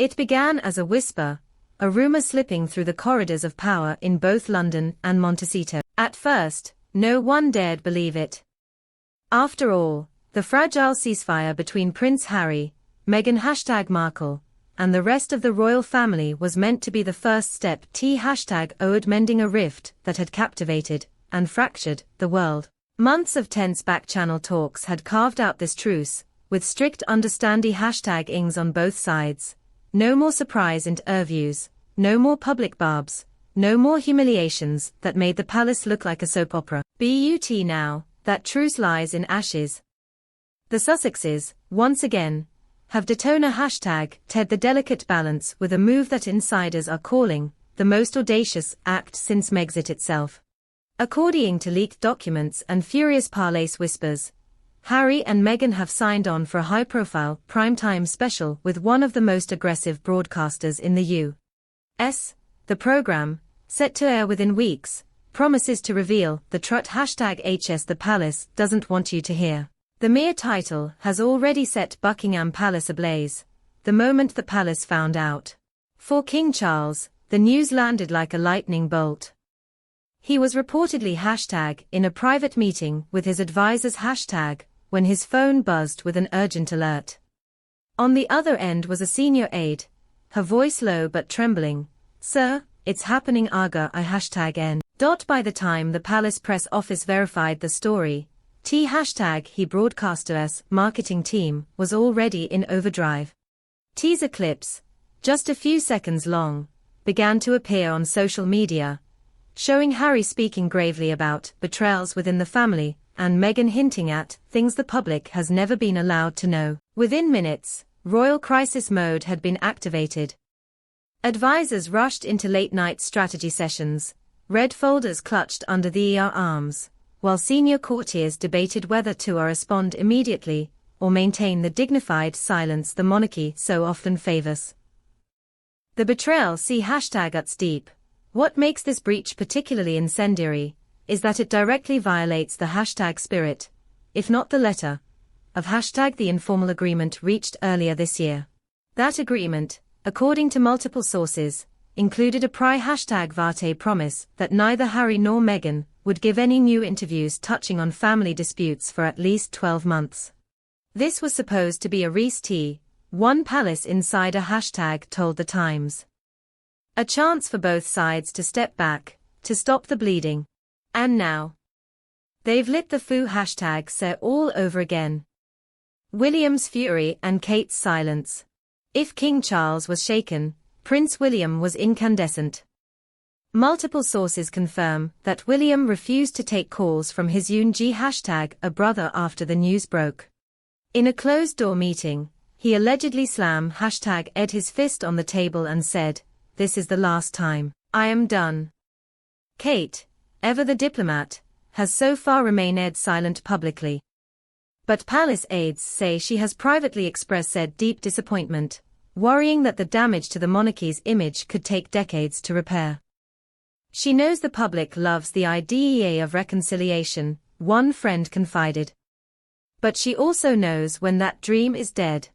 It began as a whisper, a rumor slipping through the corridors of power in both London and Montecito. At first, no one dared believe it. After all, the fragile ceasefire between Prince Harry, Meghan Markle, and the rest of the royal family was meant to be the first step toward mending a rift that had captivated and fractured the world. Months of tense back-channel talks had carved out this truce, with strict understanding*ings on both sides. No more surprise interviews, no more public barbs, no more humiliations that made the palace look like a soap opera. But now, that truce lies in ashes. The Sussexes, once again, have #Ted the delicate balance with a move that insiders are calling the most audacious act since Megxit itself. According to leaked documents and furious Palace whispers, Harry and Meghan have signed on for a high-profile primetime special with one of the most aggressive broadcasters in the U.S. The program, set to air within weeks, promises to reveal the truth #HS the palace doesn't want you to hear. The mere title has already set Buckingham Palace ablaze, the moment the palace found out. For King Charles, the news landed like a lightning bolt. He was reportedly in a private meeting with his advisors when his phone buzzed with an urgent alert. On the other end was a senior aide, her voice low but trembling. "Sir, it's happening aga I*N. By the time the palace press office verified the story, he broadcaster's marketing team was already in overdrive. Teaser clips, just a few seconds long, began to appear on social media, showing Harry speaking gravely about betrayals within the family and Meghan hinting at things the public has never been allowed to know. Within minutes, royal crisis mode had been activated. Advisors rushed into late-night strategy sessions, red folders clutched under their arms, while senior courtiers debated whether to respond immediately or maintain the dignified silence the monarchy so often favors. The betrayal #uts deep. What makes this breach particularly incendiary is that it directly violates the #spirit, if not the letter, of the informal agreement reached earlier this year. That agreement, according to multiple sources, included a #Varte promise that neither Harry nor Meghan would give any new interviews touching on family disputes for at least 12 months. This was supposed to be a one palace insider told The Times. A chance for both sides to step back, to stop the bleeding. And now, they've lit the foo #, all over again. William's fury and Kate's silence. If King Charles was shaken, Prince William was incandescent. Multiple sources confirm that William refused to take calls from his a brother after the news broke. In a closed-door meeting, he allegedly slammed #ed his fist on the table and said, "This is the last time. I am done." Kate, ever the diplomat, has so far remained silent publicly. But palace aides say she has privately expressed said deep disappointment, worrying that the damage to the monarchy's image could take decades to repair. She knows the public loves the idea of reconciliation, one friend confided. But she also knows when that dream is dead.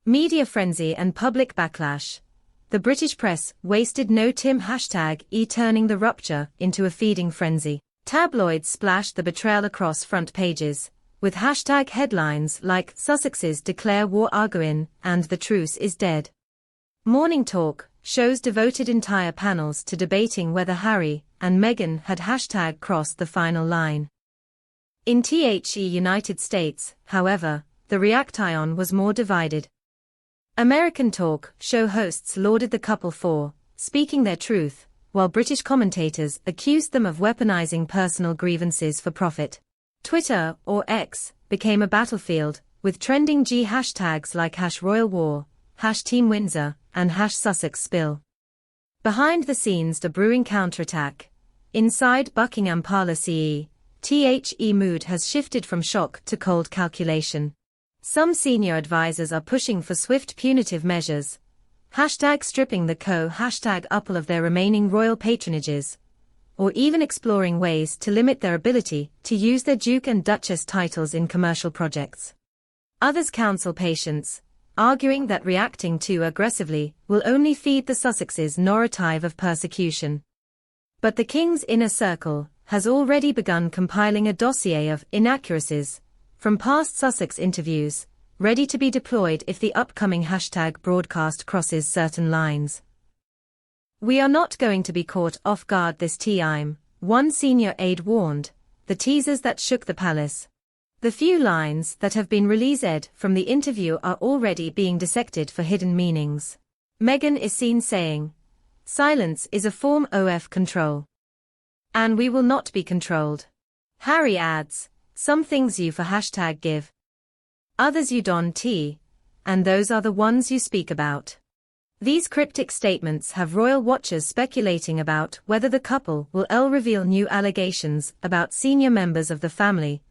Media frenzy and public backlash. The British press wasted no time turning the rupture into a feeding frenzy. Tabloids splashed the betrayal across front pages, with headlines like "Sussexes declare war arguin" and "The truce is dead." Morning Talk shows devoted entire panels to debating whether Harry and Meghan had crossed the final line. In the United States, however, the reaction was more divided. American talk show hosts lauded the couple for speaking their truth, while British commentators accused them of weaponizing personal grievances for profit. Twitter, or X, became a battlefield, with trending hashtags like #RoyalWar, #Team Windsor, and #Sussex Spill. Behind the scenes, the brewing counterattack. Inside Buckingham Palace, the mood has shifted from shock to cold calculation. Some senior advisors are pushing for swift punitive measures, stripping the #Upple of their remaining royal patronages, or even exploring ways to limit their ability to use their Duke and Duchess titles in commercial projects. Others counsel patience, arguing that reacting too aggressively will only feed the Sussexes' narrative of persecution. But the king's inner circle has already begun compiling a dossier of inaccuracies from past Sussex interviews, ready to be deployed if the upcoming #broadcast crosses certain lines. "We are not going to be caught off guard this time," one senior aide warned, the teasers that shook the palace. The few lines that have been released from the interview are already being dissected for hidden meanings. Meghan is seen saying, "Silence is a form of control. And we will not be controlled." Harry adds, "Some things you for #give. Others you don't, and those are the ones you speak about." These cryptic statements have royal watchers speculating about whether the couple will reveal new allegations about senior members of the family,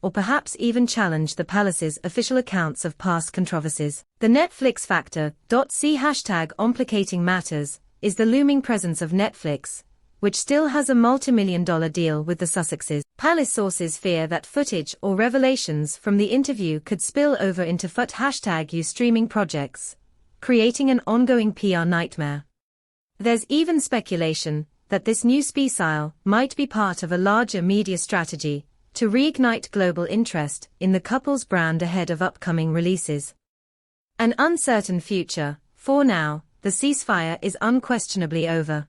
or perhaps even challenge the palace's official accounts of past controversies. The Netflix factor. C #complicating matters is the looming presence of Netflix, which still has a multi-million-dollar deal with the Sussexes. Palace sources fear that footage or revelations from the interview could spill over into #U streaming projects, creating an ongoing PR nightmare. There's even speculation that this new special might be part of a larger media strategy to reignite global interest in the couple's brand ahead of upcoming releases. An uncertain future. For now, the ceasefire is unquestionably over.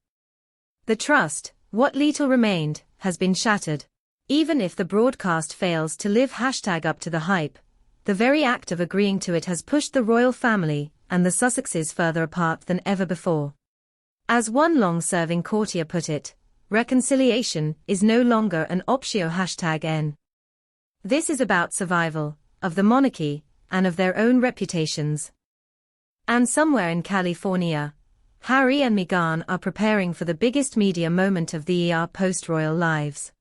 The trust, what little remained, has been shattered. Even if the broadcast fails to live #up to the hype, the very act of agreeing to it has pushed the royal family and the Sussexes further apart than ever before. As one long-serving courtier put it, reconciliation is no longer an optio #N. This is about survival, of the monarchy, and of their own reputations. And somewhere in California, Harry and Meghan are preparing for the biggest media moment of their post-royal lives.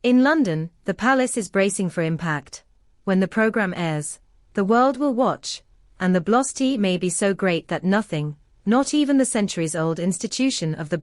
In London, the palace is bracing for impact. When the program airs, the world will watch, and the publicity may be so great that nothing, not even the centuries-old institution of the